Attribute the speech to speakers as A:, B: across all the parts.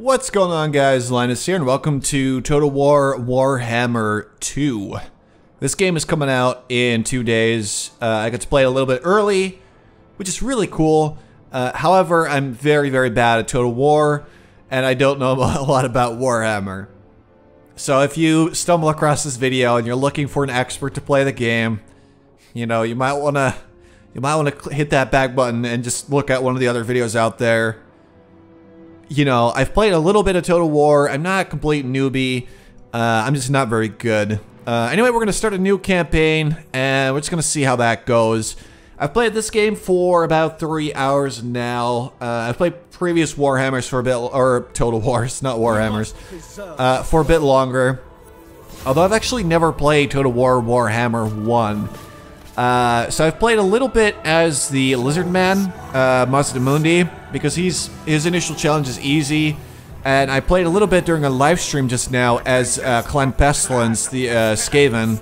A: What's going on, guys? Linus here, and welcome to Total War Warhammer 2. This game is coming out in 2 days. I got to play it a little bit early, which is really cool. However, I'm very, very bad at Total War, and I don't know a lot about Warhammer. So if you stumble across this video and you're looking for an expert to play the game, you know, you might want to hit that back button and just look at one of the other videos out there. You know, I've played a little bit of Total War. I'm not a complete newbie. I'm just not very good. Anyway, we're going to start a new campaign, and we're just going to see how that goes. I've played this game for about 3 hours now. I've played previous Warhammers for a bit, or Total Wars, not Warhammers, for a bit longer. Although I've actually never played Total War Warhammer 1. So I've played a little bit as the Lizard Man, Mazdamundi, because his initial challenge is easy, and I played a little bit during a live stream just now as Clan Pestilence, the Skaven,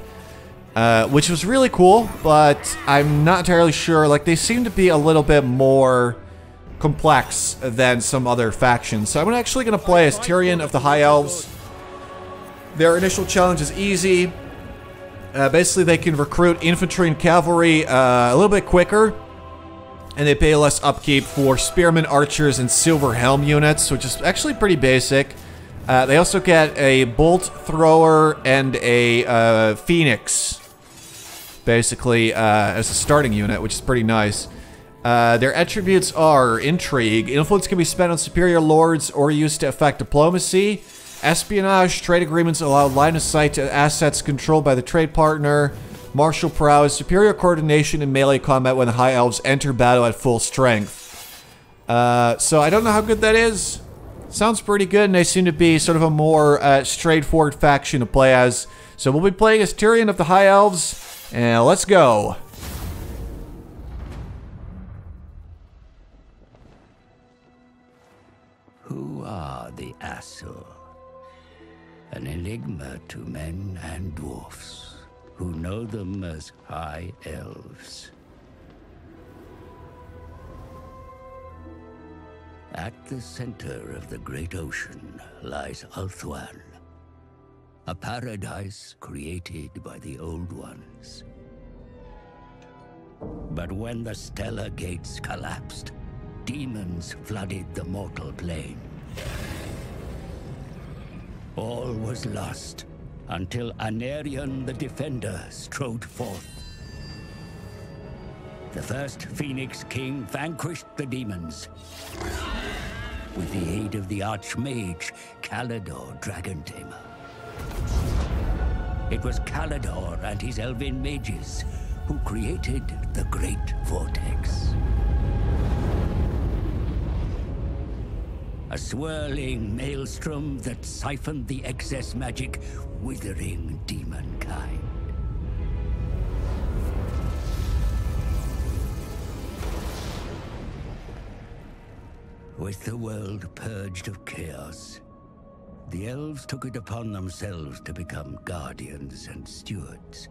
A: which was really cool, but I'm not entirely sure. Like, they seem to be a little bit more complex than some other factions. So I'm actually going to play as Tyrion of the High Elves. Their initial challenge is easy. Basically, they can recruit infantry and cavalry a little bit quicker, and they pay less upkeep for spearmen, archers, and silver helm units, which is actually pretty basic. They also get a bolt thrower and a phoenix, basically, as a starting unit, which is pretty nice. Their attributes are intrigue. Influence can be spent on superior lords or used to affect diplomacy. Espionage, trade agreements allow line of sight to assets controlled by the trade partner. Martial prowess, superior coordination in melee combat when the High Elves enter battle at full strength. So I don't know how good that is. Sounds pretty good, and they seem to be sort of a more straightforward faction to play as. So we'll be playing as Tyrion of the High Elves, and let's go.
B: Who are the Asur? An enigma to men and dwarfs, who know them as High Elves. At the center of the great ocean lies Ulthuan, a paradise created by the Old Ones. But when the stellar gates collapsed, demons flooded the mortal plane. All was lost until Anarion the Defender strode forth. The first Phoenix King vanquished the demons with the aid of the Archmage Calador Dragon Tamer. It was Calador and his elven mages who created the Great Vortex. A swirling maelstrom that siphoned the excess magic, withering demonkind. With the world purged of chaos, the elves took it upon themselves to become guardians and stewards.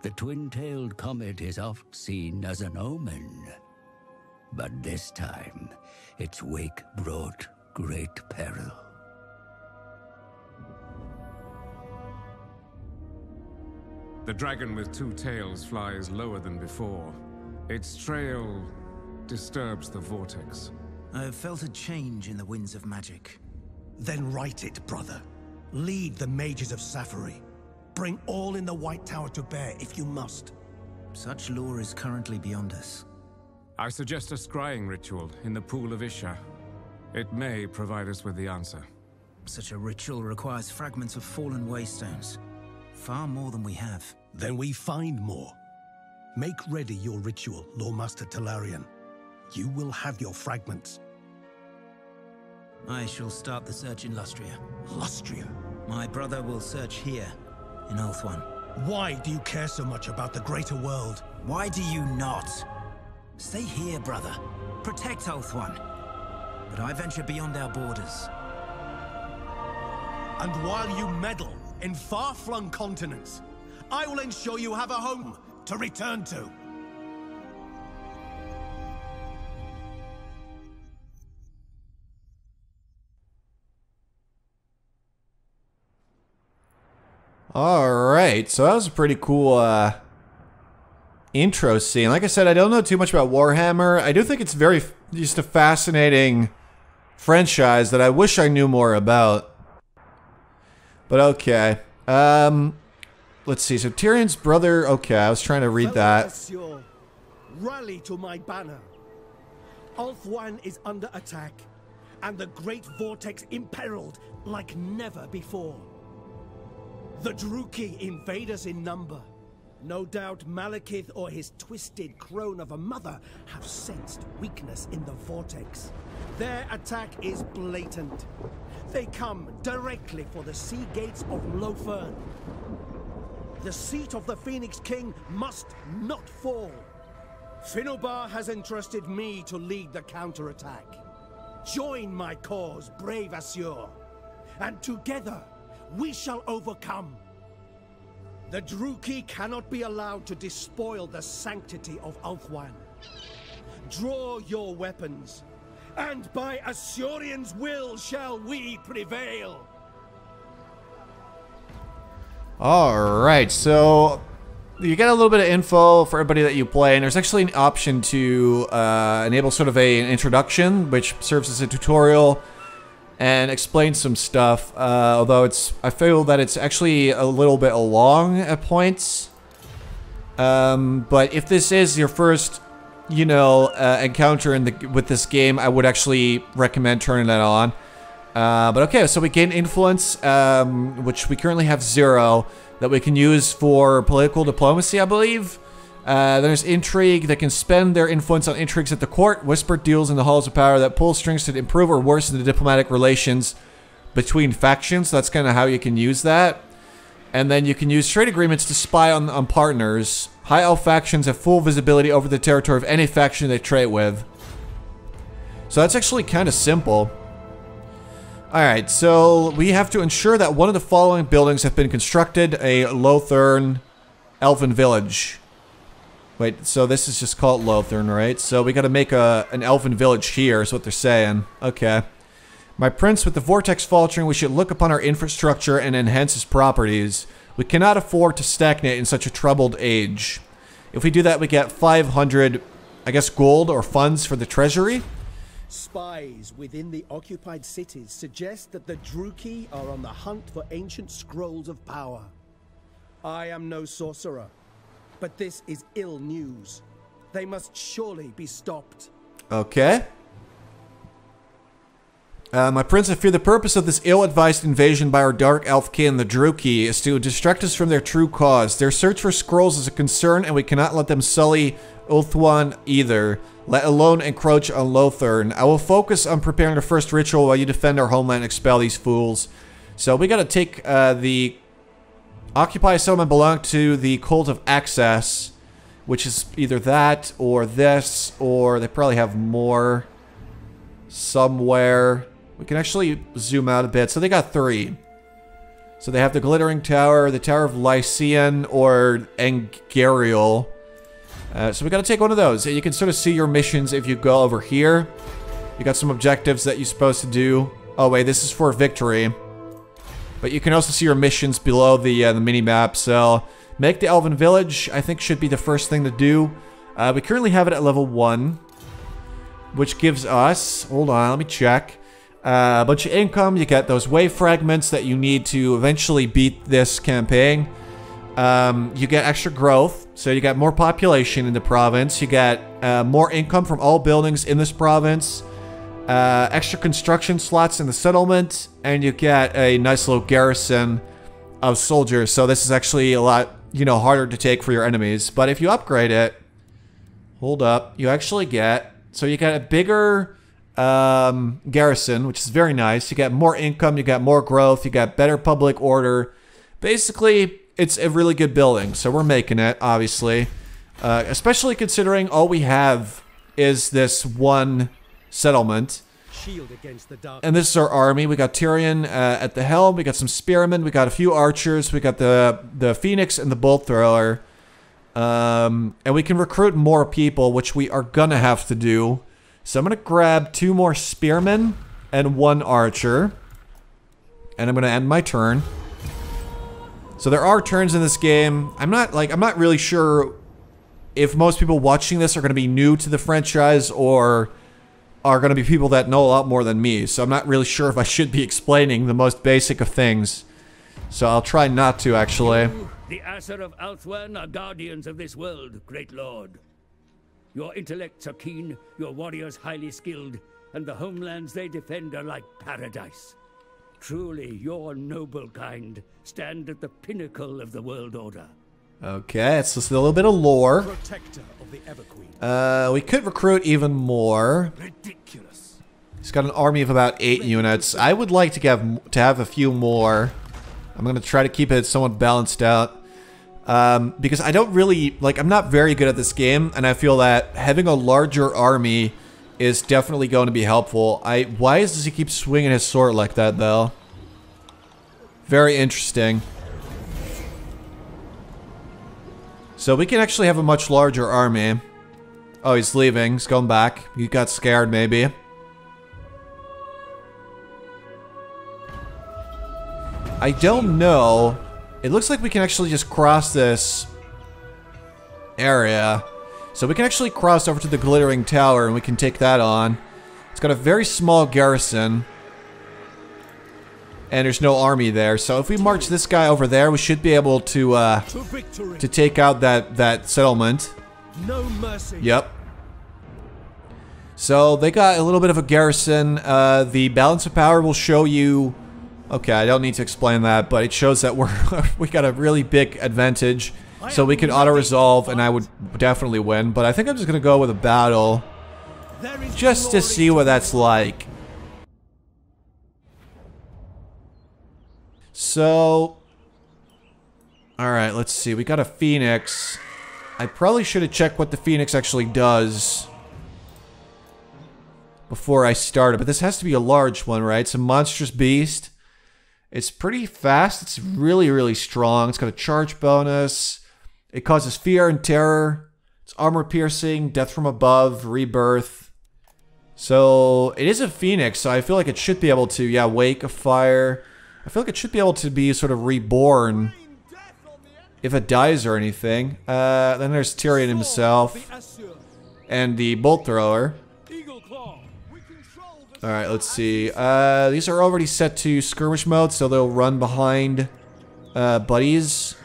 B: The twin-tailed comet is oft seen as an omen. But this time, its wake brought great peril.
C: The dragon with 2 tails flies lower than before. Its trail disturbs the vortex.
D: I have felt a change in the winds of magic.
E: Then write it, brother. Lead the mages of Safari. Bring all in the White Tower to bear if you must.
D: Such lore is currently beyond us.
C: I suggest a scrying ritual in the Pool of Isha. It may provide us with the answer.
D: Such a ritual requires fragments of fallen waystones. Far more than we have.
E: Then we find more. Make ready your ritual, Lordmaster Talarian. You will have your fragments.
D: I shall start the search in Lustria.
E: Lustria?
D: My brother will search here, in Ulthuan.
E: Why do you care so much about the greater world?
D: Why do you not? Stay here, brother. Protect Ulthuan. But I venture beyond our borders.
E: And while you meddle in far-flung continents, I will ensure you have a home to return to.
A: Alright, so that was a pretty cool intro scene. Like I said, I don't know too much about Warhammer. I do think it's just a fascinating franchise that I wish I knew more about. But okay. Let's see. So Tyrion's brother... Okay, I was trying to read that.
E: Rally to my banner. Ulthuan is under attack, and the Great Vortex imperiled like never before. The Druki invade us in number. No doubt Malekith or his twisted crone of a mother have sensed weakness in the Vortex. Their attack is blatant. They come directly for the sea gates of Lothian. The seat of the Phoenix King must not fall. Finnubar has entrusted me to lead the counterattack. Join my cause, brave Assur, and together we shall overcome. The Druki cannot be allowed to despoil the sanctity of Ulthuan. Draw your weapons, and by Assurian's will shall we prevail.
A: Alright, so you get a little bit of info for everybody that you play, and there's actually an option to enable sort of an introduction, which serves as a tutorial and explains some stuff, although I feel that it's actually a little bit long at points. But if this is your first, you know, encounter with this game, I would actually recommend turning that on. But okay, so we gain influence, which we currently have 0, that we can use for political diplomacy, I believe. There's intrigue that can spend their influence on intrigues at the court, whispered duels in the halls of power that pull strings to improve or worsen the diplomatic relations between factions. That's kind of how you can use that. And then you can use trade agreements to spy on partners. High Elf factions have full visibility over the territory of any faction they trade with. So that's actually kind of simple. Alright, so we have to ensure that one of the following buildings have been constructed: a Lothian elven village. Wait, so this is just called Lothian, right? So we gotta make an elven village here, is what they're saying. Okay. My prince, with the vortex faltering, we should look upon our infrastructure and enhance its properties. We cannot afford to stagnate in such a troubled age. If we do that, we get 500, I guess, gold or funds for the treasury.
E: Spies within the occupied cities suggest that the Druki are on the hunt for ancient scrolls of power. I am no sorcerer, but this is ill news. They must surely be stopped.
A: Okay. My prince, I fear the purpose of this ill-advised invasion by our dark elf kin, the Druki, is to distract us from their true cause. Their search for scrolls is a concern, and we cannot let them sully Ulthuan either, let alone encroach on Lothian. I will focus on preparing the first ritual while you defend our homeland and expel these fools. So we gotta take the Occupy settlement belong to the Cult of Access, which is either that or this, or they probably have more somewhere. We can actually zoom out a bit. So they got 3. So they have the Glittering Tower, the Tower of Lycian, or Engariel. So we got to take one of those. You can sort of see your missions if you go over here. You got some objectives that you're supposed to do. Oh wait, this is for victory. But you can also see your missions below the mini-map. So make the Elven Village, I think, should be the first thing to do. We currently have it at level 1, which gives us, hold on, let me check, a bunch of income. You get those wave fragments that you need to eventually beat this campaign. You get extra growth, so you get more population in the province. You get more income from all buildings in this province. Extra construction slots in the settlement, and you get a nice little garrison of soldiers. So this is actually a lot, you know, harder to take for your enemies. But if you upgrade it, hold up, you actually get, so you get a bigger garrison, which is very nice. You get more income, you get more growth, you get better public order. Basically, it's a really good building, so we're making it, obviously. Especially considering all we have is this one settlement.
E: Shield against the dark.
A: And this is our army. We got Tyrion at the helm. We got some spearmen. We got a few archers. We got the Phoenix and the bolt thrower. And we can recruit more people, which we are gonna have to do. So I'm gonna grab 2 more spearmen and 1 archer. And I'm gonna end my turn. So there are turns in this game. I'm not really sure if most people watching this are going to be new to the franchise or are going to be people that know a lot more than me. So I'm not really sure if I should be explaining the most basic of things. So I'll try not to, actually.
B: You, the Asur of Ulthuan, are guardians of this world, great lord. Your intellects are keen, your warriors highly skilled, and the homelands they defend are like paradise. Truly, your noble kind stand at the pinnacle of the world order.
A: Okay, it's just a little bit of lore.
E: Protector of the Everqueen.
A: We could recruit even more.
E: Ridiculous.
A: He's got an army of about 8 units. I would like to have a few more. I'm going to try to keep it somewhat balanced out. Because I don't really, I'm not very good at this game, and I feel that having a larger army is definitely going to be helpful. Why does he keep swinging his sword like that, though? Very interesting. So we can actually have a much larger army. Oh, he's leaving. He's going back. He got scared, maybe. I don't know. It looks like we can actually just cross this area. So we can actually cross over to the Glittering Tower and we can take that on. It's got a very small garrison. And there's no army there. So if we march this guy over there, we should be able to take out that settlement.
E: No mercy.
A: Yep. So they got a little bit of a garrison. The balance of power will show you... Okay, I don't need to explain that, but it shows that we got a really big advantage. So we can auto-resolve, and I would definitely win. But I think I'm just going to go with a battle. Just to see what that's like. So... Alright, let's see. We got a Phoenix. I probably should have checked what the Phoenix actually does before I started. But this has to be a large one, right? It's a monstrous beast. It's pretty fast. It's really, really strong. It's got a charge bonus. It causes fear and terror. It's armor piercing, death from above, rebirth. So it is a Phoenix, so I feel like it should be able to, yeah, wake a fire. I feel like it should be able to be sort of reborn if it dies or anything. Then there's Tyrion himself and the bolt thrower. Alright, let's see. These are already set to skirmish mode, so they'll run behind buddies.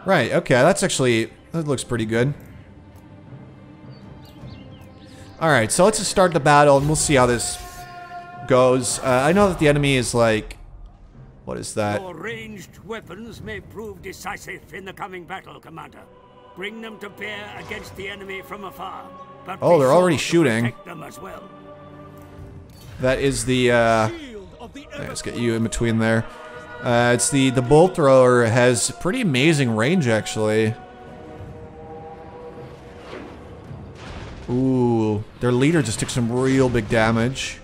A: Right, okay, that looks pretty good. Alright, so let's just start the battle and we'll see how this goes. I know that the enemy is like... What is that?
B: Your ranged weapons may prove decisive in the coming battle, Commander. Bring them to bear against the enemy from afar. But
A: oh, they're already shooting.
B: Them as well.
A: That is the, let's get you in between there. It's the bolt thrower has pretty amazing range, actually. Ooh, their leader just took some real big damage.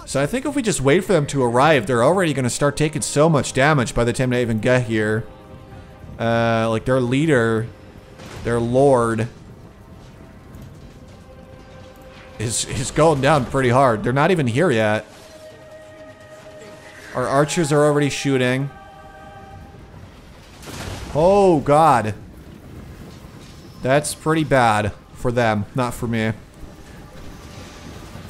A: So I think if we just wait for them to arrive, they're already going to start taking so much damage by the time they even get here. Like their leader, their lord, is going down pretty hard. They're not even here yet. Our archers are already shooting. Oh god. That's pretty bad for them, not for me.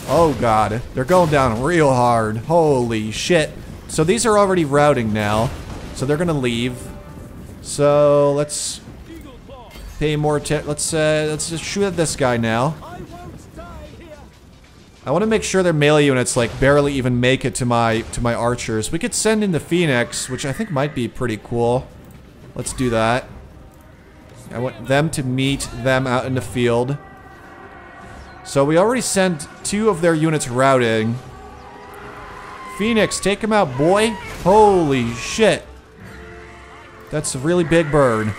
A: Oh god, they're going down real hard. Holy shit. So these are already routing now. So they're gonna leave. So let's pay more attention. Let's just shoot at this guy now. I want to make sure their melee units like barely even make it to my archers. We could send in the Phoenix, which I think might be pretty cool. Let's do that. I want them to meet them out in the field. So we already sent 2 of their units routing. Phoenix, take him out, boy. Holy shit. That's a really big bird.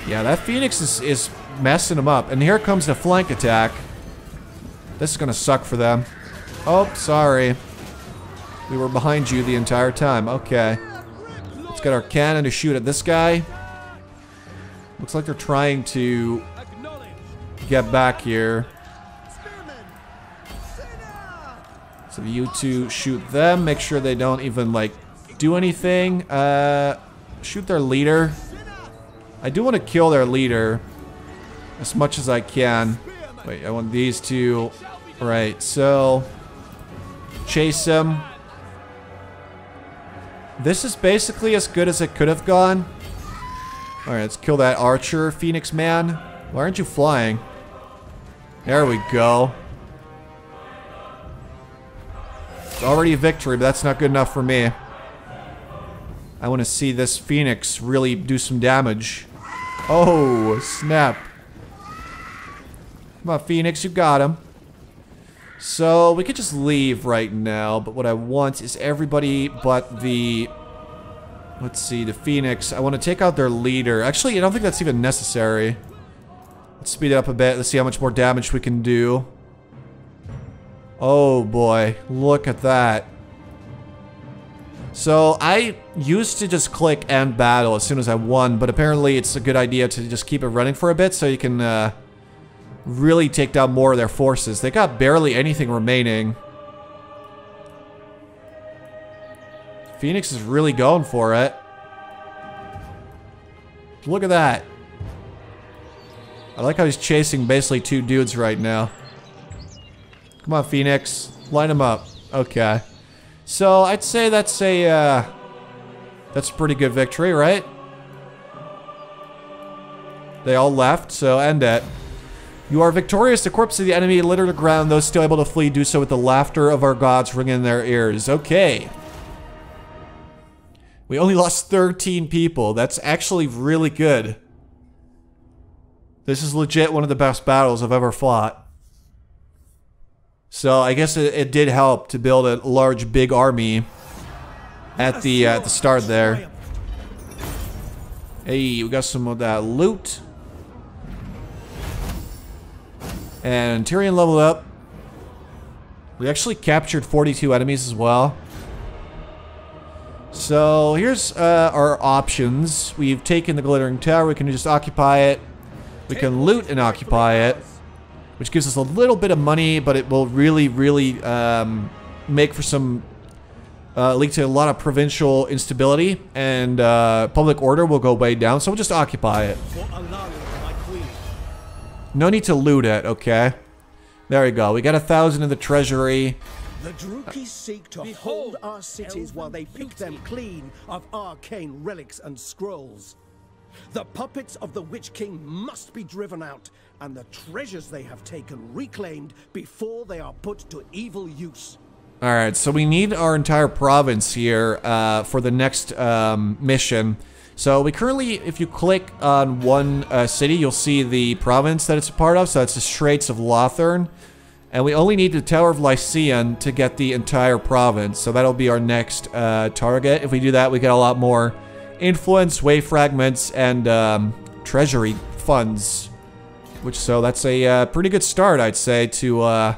A: Yeah, that Phoenix is messing them up. And here comes the flank attack. This is gonna suck for them. Oh, sorry. We were behind you the entire time. Okay. Let's get our cannon to shoot at this guy. Looks like they're trying to get back here. So you two shoot them. Make sure they don't even, like, do anything. Shoot their leader. I do want to kill their leader as much as I can. Wait, I want these two. Right, so chase him. This is basically as good as it could have gone. Alright, let's kill that archer, Phoenix man. Why aren't you flying? There we go. It's already a victory, but that's not good enough for me. I want to see this Phoenix really do some damage. Oh, snap. Come on, Phoenix, you got him. So, we could just leave right now, but what I want is everybody but the... Let's see, the Phoenix. I want to take out their leader. Actually, I don't think that's even necessary. Let's speed it up a bit. Let's see how much more damage we can do. Oh boy, look at that. So, I used to just click end battle as soon as I won, but apparently it's a good idea to just keep it running for a bit so you can really take down more of their forces. They got barely anything remaining. Phoenix is really going for it. Look at that. I like how he's chasing basically two dudes right now. Come on, Phoenix. Line them up. Okay. So, I'd say that's a pretty good victory, right? They all left, so end it. You are victorious. The corpse of the enemy litter the ground. Those still able to flee do so with the laughter of our gods ringing in their ears. Okay. We only lost 13 people. That's actually really good. This is legit one of the best battles I've ever fought. So I guess it did help to build a large, big army at the start there. Hey, we got some of that loot. And Tyrion leveled up. We actually captured 42 enemies as well. So here's our options. We've taken the glittering tower. We can just occupy it. We can loot and occupy it, which gives us a little bit of money, but it will really, really make for some lead to a lot of provincial instability, and public order will go way down. So we'll just occupy it. No need to loot it, okay? There we go. We got 1,000 in the treasury.
E: The Druki seek to hold our cities while they pick them clean of arcane relics and scrolls. The puppets of the Witch King must be driven out, and the treasures they have taken reclaimed before they are put to evil use.
A: Alright, so we need our entire province here for the next mission. So we currently, if you click on one city, you'll see the province that it's a part of. So that's the Straits of Lothern. And we only need the Tower of Lycian to get the entire province. So that'll be our next target. If we do that, we get a lot more influence, wave fragments, and treasury funds. So that's a pretty good start, I'd say, to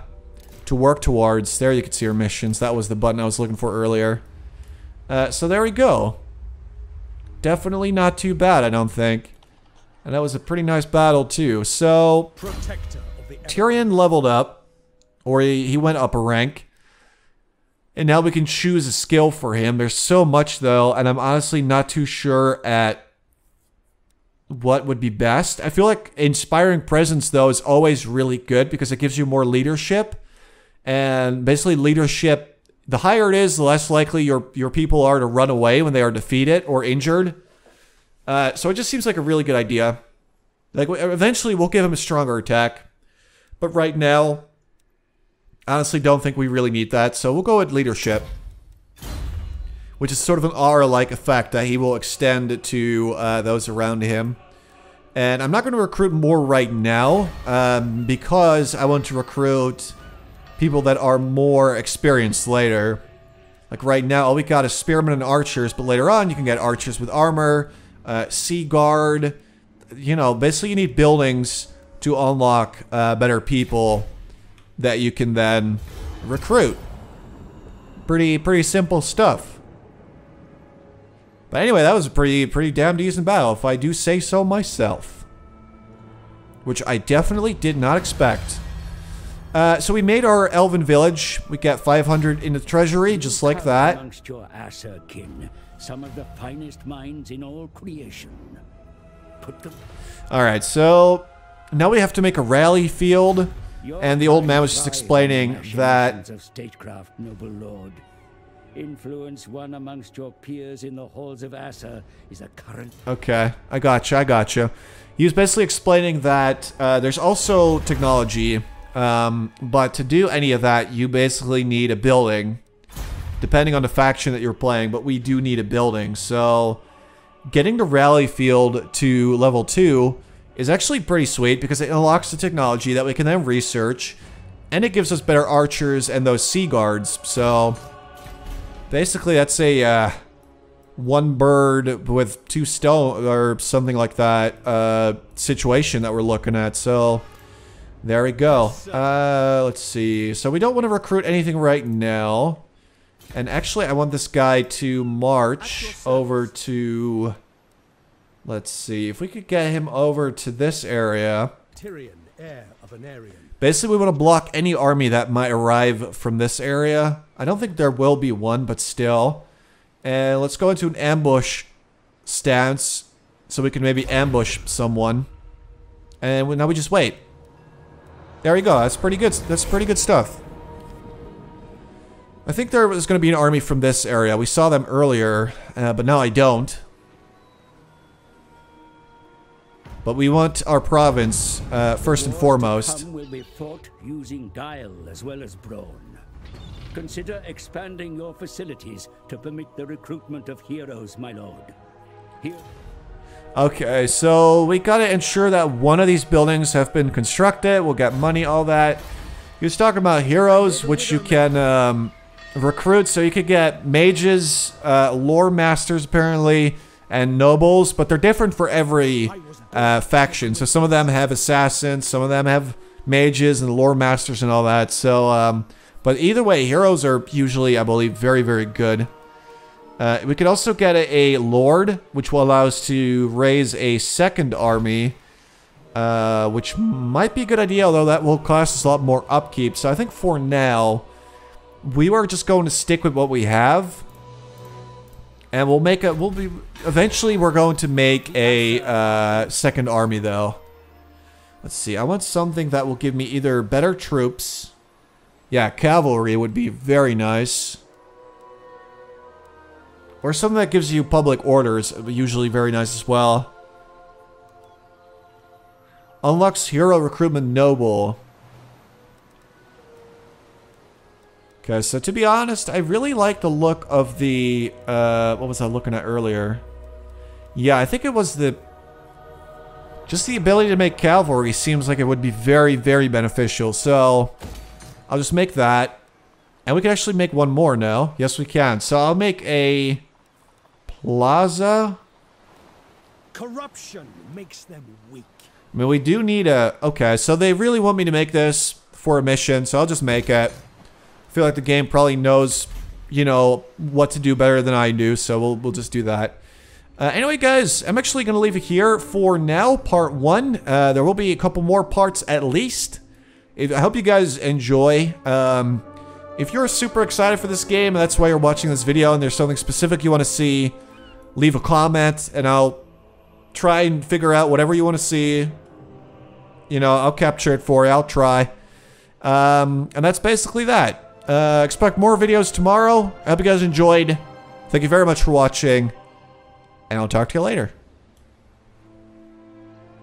A: work towards. There you can see our missions. That was the button I was looking for earlier. So there we go. Definitely not too bad, I don't think. And that was a pretty nice battle, too. So, Tyrion leveled up. Or he went up a rank. And now we can choose a skill for him. There's so much, though, and I'm honestly not too sure at what would be best. I feel like Inspiring Presence, though, is always really good because it gives you more leadership. And basically, leadership... The higher it is, the less likely your people are to run away when they are defeated or injured. So it just seems like a really good idea. Like, eventually we'll give him a stronger attack. But right now, honestly don't think we really need that. So we'll go with leadership. Which is sort of an aura-like effect that he will extend to those around him. And I'm not going to recruit more right now. Because I want to recruit... people that are more experienced later. Like right now, all we got is spearmen and archers, but later on you can get archers with armor, sea guard. You know, basically you need buildings to unlock better people that you can then recruit. Pretty simple stuff. But anyway, that was a pretty damn decent battle, if I do say so myself. Which I definitely did not expect. So we made our elven village. We got 500 in the treasury, just like that.
B: Amongst your Aesir kin, some of the finest minds in all creation. Put them.
A: All right, so now we have to make a rally field, and the old man was just explaining that.
B: Of statecraft, noble lord. Influence one amongst your peers in the halls of Aesir is a current.
A: Okay, I gotcha. He was basically explaining that there's also technology, but to do any of that, you basically need a building, depending on the faction that you're playing, but we do need a building. So getting the rally field to level 2 is actually pretty sweet because it unlocks the technology that we can then research, and it gives us better archers and those sea guards. So basically that's a one bird with two stone or something like that situation that we're looking at. So there we go. Let's see. So we don't want to recruit anything right now. And actually I want this guy to march over to, let's see, if we could get him over to this area.
E: Tyrion, heir of an Aryan.
A: Basically, we want to block any army that might arrive from this area. I don't think there will be one, but still. And let's go into an ambush stance so we can maybe ambush someone. And now we just wait. There we go. That's pretty good. That's pretty good stuff. I think there was going to be an army from this area. We saw them earlier, but now I don't. But we want our province first and foremost.
B: Will be fought using guile as well as brawn. Consider expanding your facilities to permit the recruitment of heroes, my lord. Here.
A: Okay, so we gotta ensure that one of these buildings have been constructed. We'll get money, all that. He was talking about heroes, which you can recruit. So you could get mages, lore masters apparently, and nobles, but they're different for every faction. So some of them have assassins, some of them have mages and lore masters and all that. So, but either way, heroes are usually, I believe, very, very good. We could also get a lord, which will allow us to raise a second army, which might be a good idea, although that will cost us a lot more upkeep. So I think for now, we are just going to stick with what we have. And we'll make a, eventually we're going to make a second army though. Let's see, I want something that will give me either better troops. Yeah, cavalry would be very nice. Or something that gives you public orders, usually very nice as well. Unlocks hero recruitment noble. Okay, so to be honest, I really like the look of the, what was I looking at earlier? Yeah, I think it was the, just the ability to make cavalry seems like it would be very, very beneficial. So, I'll just make that. And we can actually make one more now. Yes, we can. So I'll make a plaza.
E: Corruption makes them weak.
A: I mean, we do need a, okay, so they really want me to make this for a mission, so I'll just make it. I feel like the game probably knows, you know, what to do better than I do, so we'll just do that. Anyway, guys, I'm actually going to leave it here for now, part 1. There will be a couple more parts at least. I hope you guys enjoy. If you're super excited for this game, and that's why you're watching this video, and there's something specific you want to see, leave a comment, and I'll try and figure out whatever you want to see. You know, I'll capture it for you. I'll try. And that's basically that. Expect more videos tomorrow. I hope you guys enjoyed. Thank you very much for watching. And I'll talk to you later.